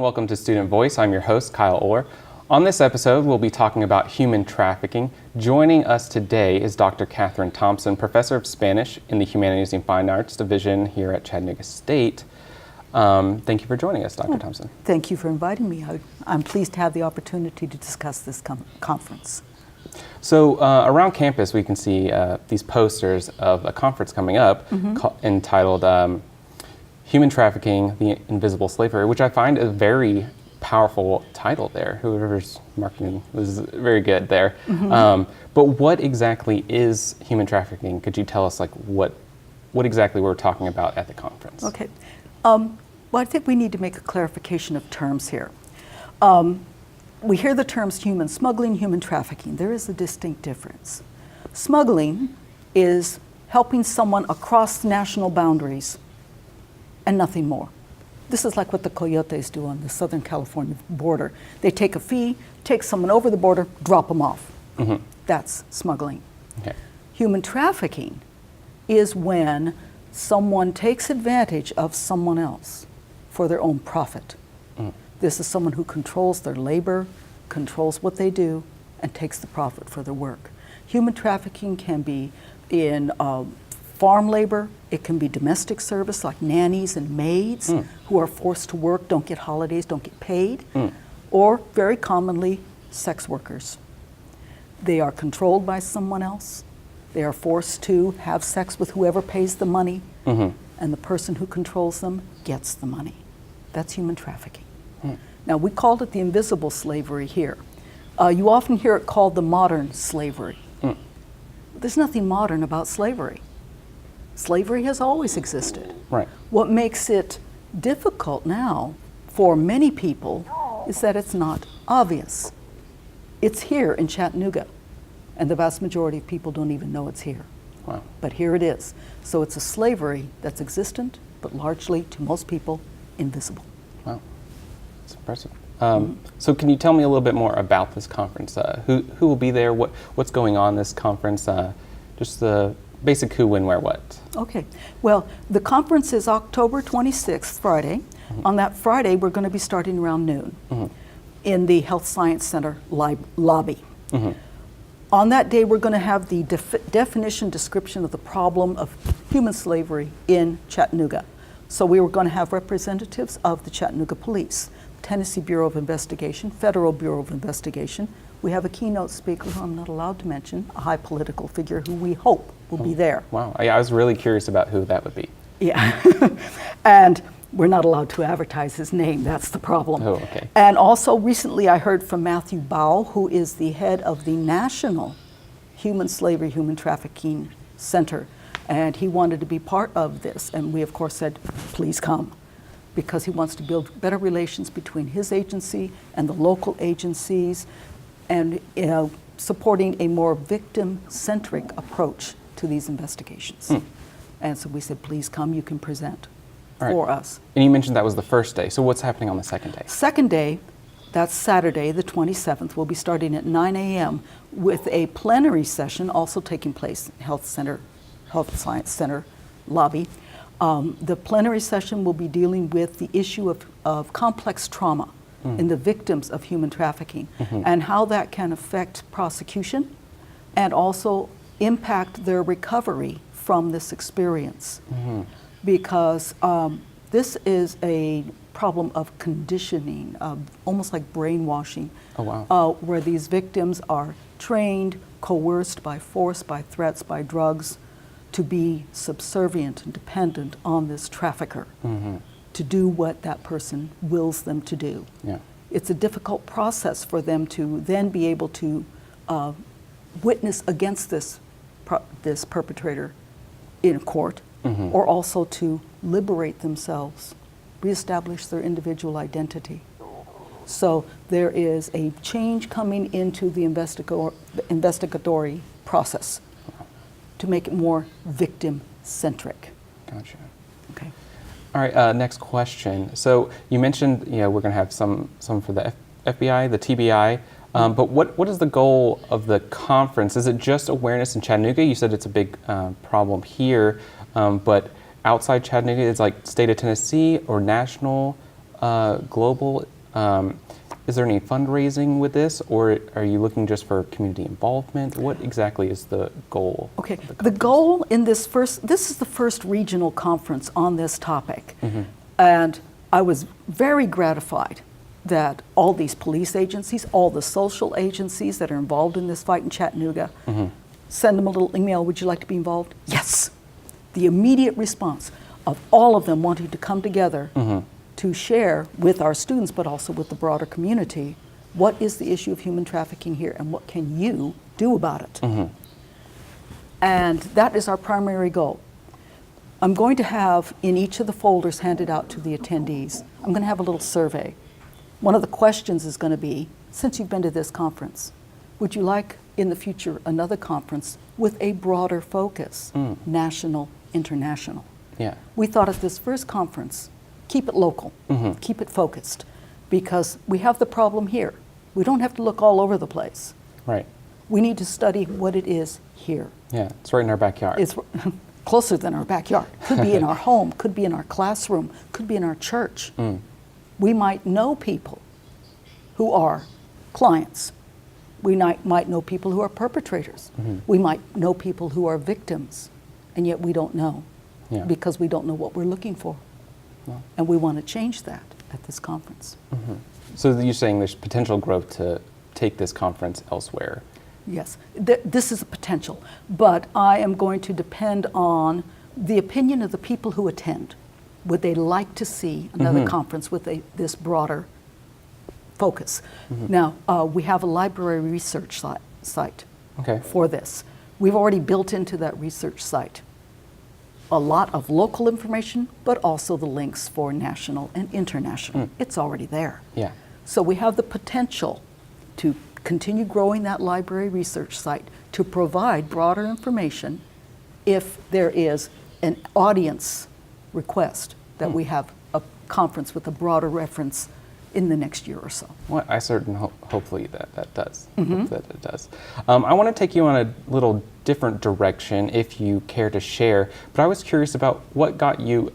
welcome to Student Voice. I'm your host, Kyle Orr. On this episode, we'll be talking about human trafficking. Joining us today is Dr. Katheryn Thompson, Professor of Spanish in the Humanities and Fine Arts Division here at Chattanooga State. Thank you for joining us, Dr. Thompson. Thank you for inviting me. I'm pleased to have the opportunity to discuss this conference. So around campus, we can see these posters of a conference coming up entitled Human Trafficking, the Invisible Slavery, which I find a very powerful title there. Whoever's marketing was very good there. But what exactly is human trafficking? Could you tell us like what exactly we're talking about at the conference? Okay. Well, I think we need to make a clarification of terms here. We hear the terms human smuggling, human trafficking. There is a distinct difference. Smuggling is helping someone across national boundaries and nothing more. This is like what the coyotes do on the Southern California border. They take a fee, take someone over the border, drop them off. That's smuggling. Okay. Human trafficking is when someone takes advantage of someone else for their own profit. This is someone who controls their labor, controls what they do, and takes the profit for their work. Human trafficking can be in farm labor, it can be domestic service like nannies and maids who are forced to work, don't get holidays, don't get paid, or very commonly sex workers. They are controlled by someone else. They are forced to have sex with whoever pays the money, and the person who controls them gets the money. That's human trafficking. Now, we called it the invisible slavery here. You often hear it called the modern slavery. There's nothing modern about slavery. Slavery has always existed. Right. What makes it difficult now for many people is that it's not obvious. It's here in Chattanooga, and the vast majority of people don't even know it's here. Wow. But here it is. So it's a slavery that's existent, but largely, to most people, invisible. Wow, that's impressive. So can you tell me a little bit more about this conference? Who will be there? What's going on this conference? Just the basic who, when, where, what. Okay. Well, the conference is October 26th, Friday. On that Friday, we're going to be starting around noon in the Health Science Center lobby. On that day, we're going to have the definition description of the problem of human slavery in Chattanooga. So we were going to have representatives of the Chattanooga Police, Tennessee Bureau of Investigation, Federal Bureau of Investigation. We have a keynote speaker who I'm not allowed to mention, a high political figure who we hope will be there. Wow, I was really curious about who that would be. Yeah, and we're not allowed to advertise his name, that's the problem. Oh, okay. And also recently I heard from Matthew Bowell, who is the head of the National Human Slavery, Human Trafficking Center, and he wanted to be part of this, and we of course said, please come, because he wants to build better relations between his agency and the local agencies, and supporting a more victim-centric approach to these investigations. And so we said, please come, you can present for us. And you mentioned that was the first day, so what's happening on the second day? Second day, that's Saturday, the 27th, we'll be starting at 9 a.m. with a plenary session also taking place in Health Science Center lobby. The plenary session will be dealing with the issue of complex trauma in the victims of human trafficking and how that can affect prosecution and also impact their recovery from this experience. Because this is a problem of conditioning, almost like brainwashing, where these victims are trained, coerced by force, by threats, by drugs, to be subservient and dependent on this trafficker, to do what that person wills them to do. It's a difficult process for them to then be able to witness against this perpetrator in court, or also to liberate themselves, reestablish their individual identity. So there is a change coming into the investigatory process to make it more victim-centric. Gotcha. Okay. All right, next question. So you mentioned, we're going to have some for the FBI, the TBI, but what is the goal of the conference? Is it just awareness in Chattanooga? You said it's a big problem here, but outside Chattanooga, it's like state of Tennessee or national, global Is there any fundraising with this, or are you looking just for community involvement? What exactly is the goal? Okay, of the goal in this is the first regional conference on this topic. Mm-hmm. And I was very gratified that all these police agencies, all the social agencies that are involved in this fight in Chattanooga, Mm-hmm. send them a little email, would you like to be involved? Yes. The immediate response of all of them wanting to come together Mm-hmm. to share with our students, but also with the broader community, what is the issue of human trafficking here and what can you do about it? Mm-hmm. And that is our primary goal. I'm going to have in each of the folders handed out to the attendees, I'm going to have a little survey. One of the questions is going to be, since you've been to this conference, would you like in the future another conference with a broader focus, national, international? Yeah. We thought at this first conference, keep it local, Mm-hmm. keep it focused, because we have the problem here. We don't have to look all over the place. Right. We need to study what it is here. Yeah, it's right in our backyard. It's closer than our backyard. Could be in our home, could be in our classroom, could be in our church. We might know people who are clients. We might know people who are perpetrators. We might know people who are victims, and yet we don't know Yeah. because we don't know what we're looking for. Well. And we want to change that at this conference. So you're saying there's potential growth to take this conference elsewhere? Yes, this is a potential, but I am going to depend on the opinion of the people who attend. Would they like to see another conference with this broader focus? Now, we have a library research site Okay. for this. We've already built into that research site a lot of local information, but also the links for national and international. It's already there. Yeah. So we have the potential to continue growing that library research site to provide broader information if there is an audience request that we have a conference with a broader reference in the next year or so. Well, I certainly hopefully that does. Hope that it does. I want to take you on a little different direction if you care to share, but I was curious about what got you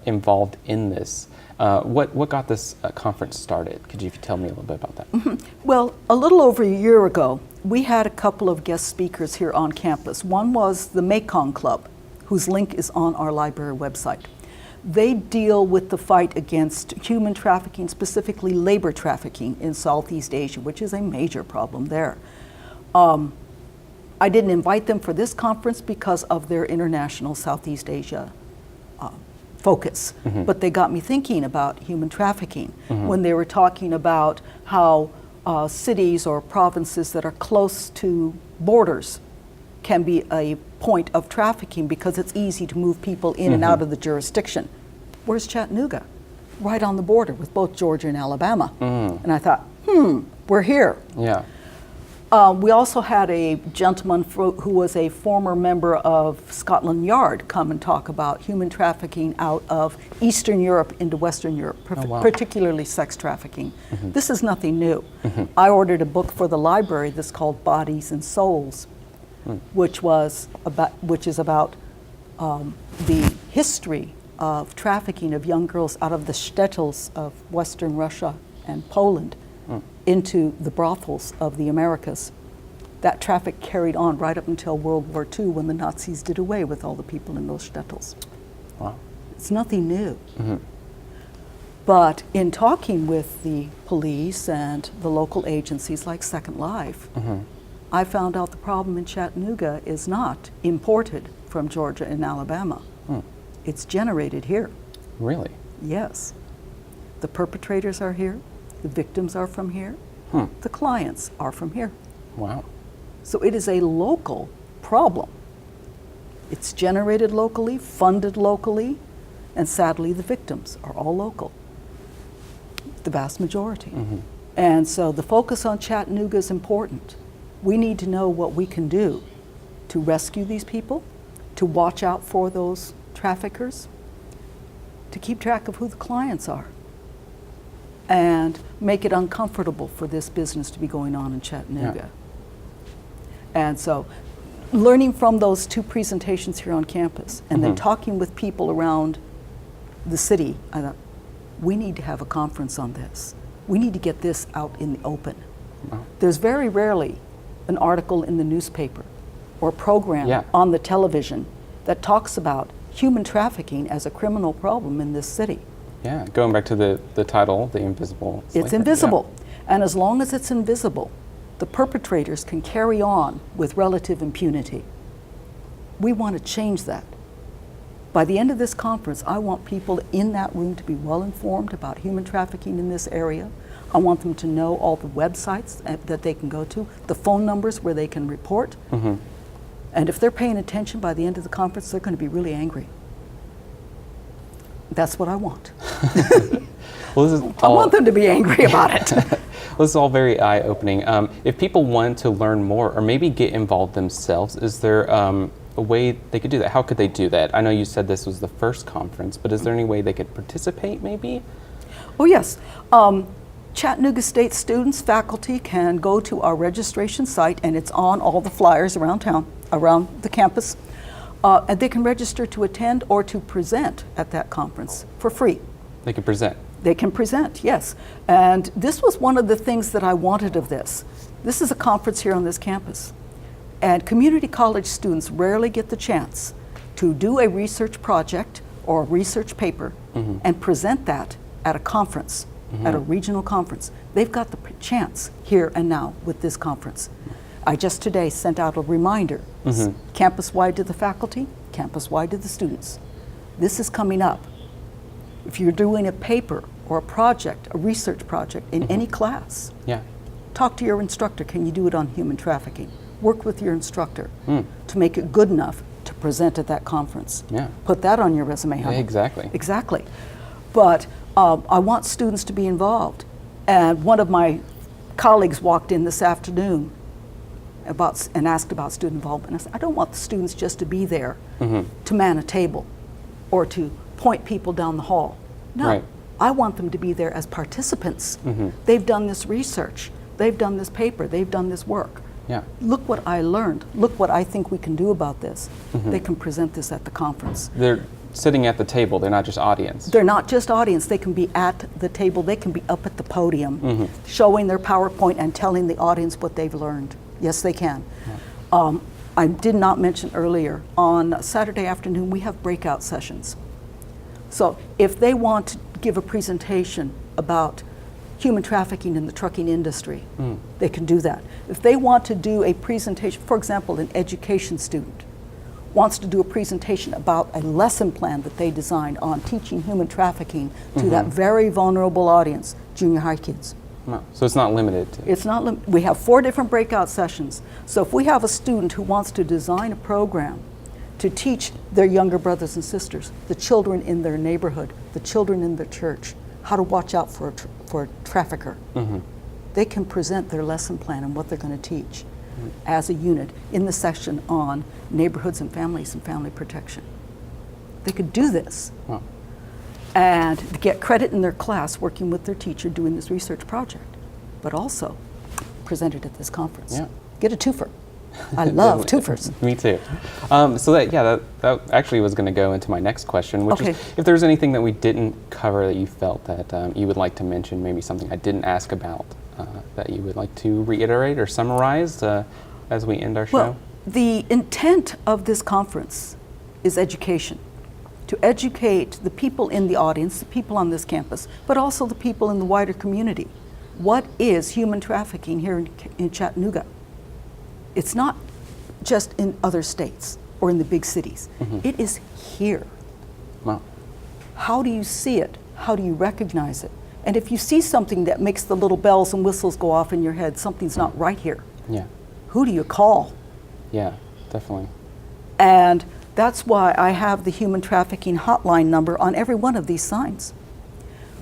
involved in this. What got this conference started? Could you tell me a little bit about that? Well, a little over a year ago, we had a couple of guest speakers here on campus. One was the Mekong Club, whose link is on our library website. They deal with the fight against human trafficking, specifically labor trafficking in Southeast Asia, which is a major problem there. I didn't invite them for this conference because of their international Southeast Asia focus, but they got me thinking about human trafficking when they were talking about how cities or provinces that are close to borders can be a point of trafficking because it's easy to move people in and out of the jurisdiction. Where's Chattanooga? Right on the border with both Georgia and Alabama. And I thought, we're here. Yeah. We also had a gentleman who was a former member of Scotland Yard come and talk about human trafficking out of Eastern Europe into Western Europe, wow. particularly sex trafficking. This is nothing new. I ordered a book for the library that's called Bodies and Souls, which is about the history of trafficking of young girls out of the shtetls of Western Russia and Poland into the brothels of the Americas. That traffic carried on right up until World War II when the Nazis did away with all the people in those shtetls. Wow. It's nothing new. But in talking with the police and the local agencies like Second Life, I found out the problem in Chattanooga is not imported from Georgia and Alabama. It's generated here. Really? Yes. The perpetrators are here. The victims are from here. The clients are from here. Wow. So it is a local problem. It's generated locally, funded locally, and sadly the victims are all local, the vast majority. And so the focus on Chattanooga is important. We need to know what we can do to rescue these people, to watch out for those traffickers, to keep track of who the clients are, and make it uncomfortable for this business to be going on in Chattanooga. And so learning from those two presentations here on campus and then talking with people around the city, I thought, we need to have a conference on this. We need to get this out in the open. Wow. There's very rarely an article in the newspaper or program on the television that talks about human trafficking as a criminal problem in this city. Yeah, going back to the title, The Invisible Slavery. It's invisible. And as long as it's invisible, the perpetrators can carry on with relative impunity. We want to change that. By the end of this conference, I want people in that room to be well informed about human trafficking in this area. I want them to know all the websites that they can go to, the phone numbers where they can report. And if they're paying attention by the end of the conference, they're going to be really angry. That's what I want. Well, this is I want them to be angry about it. This is all very eye-opening. If people want to learn more or maybe get involved themselves, is there a way they could do that? How could they do that? I know you said this was the first conference, but is there any way they could participate maybe? Oh, yes. Chattanooga State students, faculty can go to our registration site, and it's on all the flyers around town, around the campus. And they can register to attend or to present at that conference for free. They can present. They can present, yes. And this was one of the things that I wanted of this. This is a conference here on this campus. And community college students rarely get the chance to do a research project or a research paper and present that at a conference, at a regional conference. They've got the chance here and now with this conference. I just today sent out a reminder, campus-wide to the faculty, campus-wide to the students. This is coming up. If you're doing a paper or a project, a research project in any class, talk to your instructor. Can you do it on human trafficking? Work with your instructor to make it good enough to present at that conference. Put that on your resume, honey. Exactly. Exactly. But I want students to be involved. And one of my colleagues walked in this afternoon and asked about student involvement. I said, I don't want the students just to be there to man a table or to point people down the hall. No, I want them to be there as participants. They've done this research. They've done this paper. They've done this work. Look what I learned. Look what I think we can do about this. They can present this at the conference. They're sitting at the table. They're not just audience. They're not just audience. They can be at the table. They can be up at the podium showing their PowerPoint and telling the audience what they've learned. Yes, they can. I did not mention earlier, on Saturday afternoon we have breakout sessions. So if they want to give a presentation about human trafficking in the trucking industry, they can do that. If they want to do a presentation, for example, an education student wants to do a presentation about a lesson plan that they designed on teaching human trafficking to that very vulnerable audience, junior high kids. No. So it's not limited to... It's not we have 4 different breakout sessions. So if we have a student who wants to design a program to teach their younger brothers and sisters, the children in their neighborhood, the children in their church, how to watch out for a trafficker, they can present their lesson plan and what they're going to teach as a unit in the section on neighborhoods and family protection. They could do this. And get credit in their class working with their teacher doing this research project, but also present it at this conference. Get a twofer. I love twofers. Me too. So that actually was going to go into my next question, which is if there's anything that we didn't cover that you felt that you would like to mention, maybe something I didn't ask about that you would like to reiterate or summarize as we end our show? Well, the intent of this conference is education. To educate the people in the audience, the people on this campus, but also the people in the wider community. What is human trafficking here in Chattanooga? It's not just in other states or in the big cities. It is here. Wow. How do you see it? How do you recognize it? And if you see something that makes the little bells and whistles go off in your head, something's not right here. Who do you call? Yeah, definitely. And that's why I have the human trafficking hotline number on every one of these signs.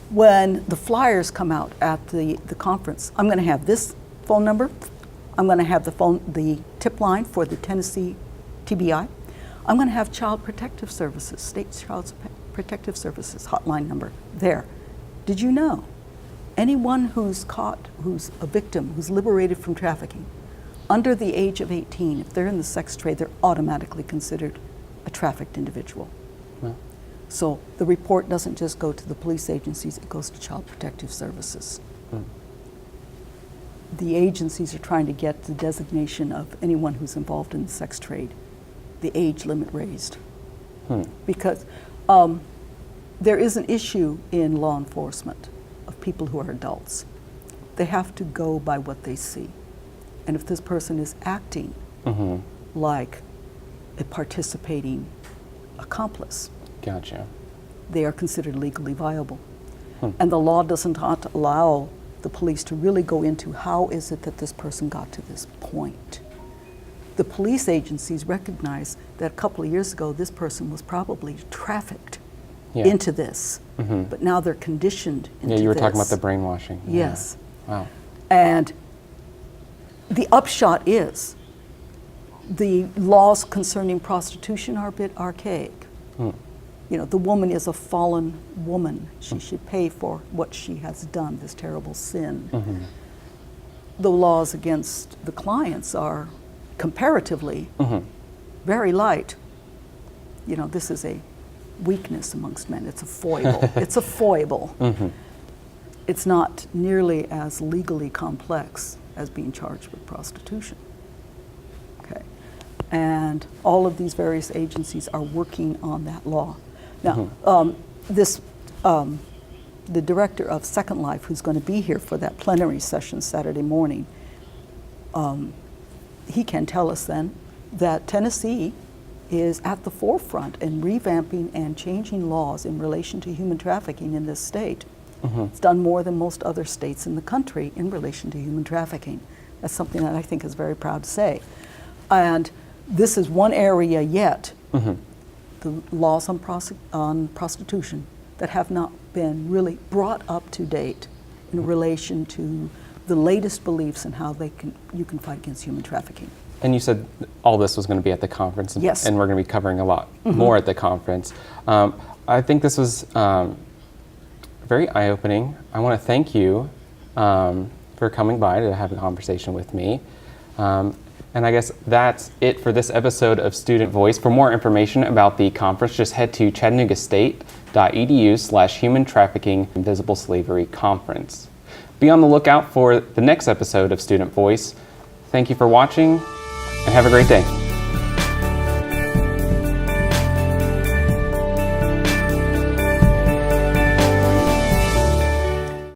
When the flyers come out at the conference, I'm going to have this phone number. I'm going to have the tip line for the Tennessee TBI. I'm going to have Child Protective Services, State Child Protective Services hotline number there. Did you know anyone who's caught, who's a victim, who's liberated from trafficking, under the age of 18, if they're in the sex trade, they're automatically considered a trafficked individual. So the report doesn't just go to the police agencies, it goes to Child Protective Services. The agencies are trying to get the designation of anyone who's involved in the sex trade, the age limit raised. Because there is an issue in law enforcement of people who are adults. They have to go by what they see. And if this person is acting like a participating accomplice, Gotcha. they are considered legally viable. And the law does not allow the police to really go into how is it that this person got to this point. The police agencies recognize that a couple of years ago this person was probably trafficked into this, but now they're conditioned into Yeah, you were this. talking about the brainwashing. Yes. Yeah. Wow. And the upshot is the laws concerning prostitution are a bit archaic. You know, the woman is a fallen woman. She should pay for what she has done, this terrible sin. The laws against the clients are comparatively very light. You know, this is a weakness amongst men. It's a foible. It's a foible. It's not nearly as legally complex as being charged with prostitution. Okay. And all of these various agencies are working on that law. Now, the director of Second Life, who's going to be here for that plenary session Saturday morning, he can tell us then that Tennessee is at the forefront in revamping and changing laws in relation to human trafficking in this state. It's done more than most other states in the country in relation to human trafficking. That's something that I think is very proud to say. And this is one area yet, the laws on prostitution, that have not been really brought up to date in relation to the latest beliefs and how you can fight against human trafficking. And you said all this was going to be at the conference, Yes. and we're going to be covering a lot more at the conference. I think this was very eye-opening. I want to thank you for coming by to have a conversation with me. And I guess that's it for this episode of Student Voice. For more information about the conference, just head to chattanoogastate.edu/Human Trafficking Invisible Slavery Conference. Be on the lookout for the next episode of Student Voice. Thank you for watching, and have a great day.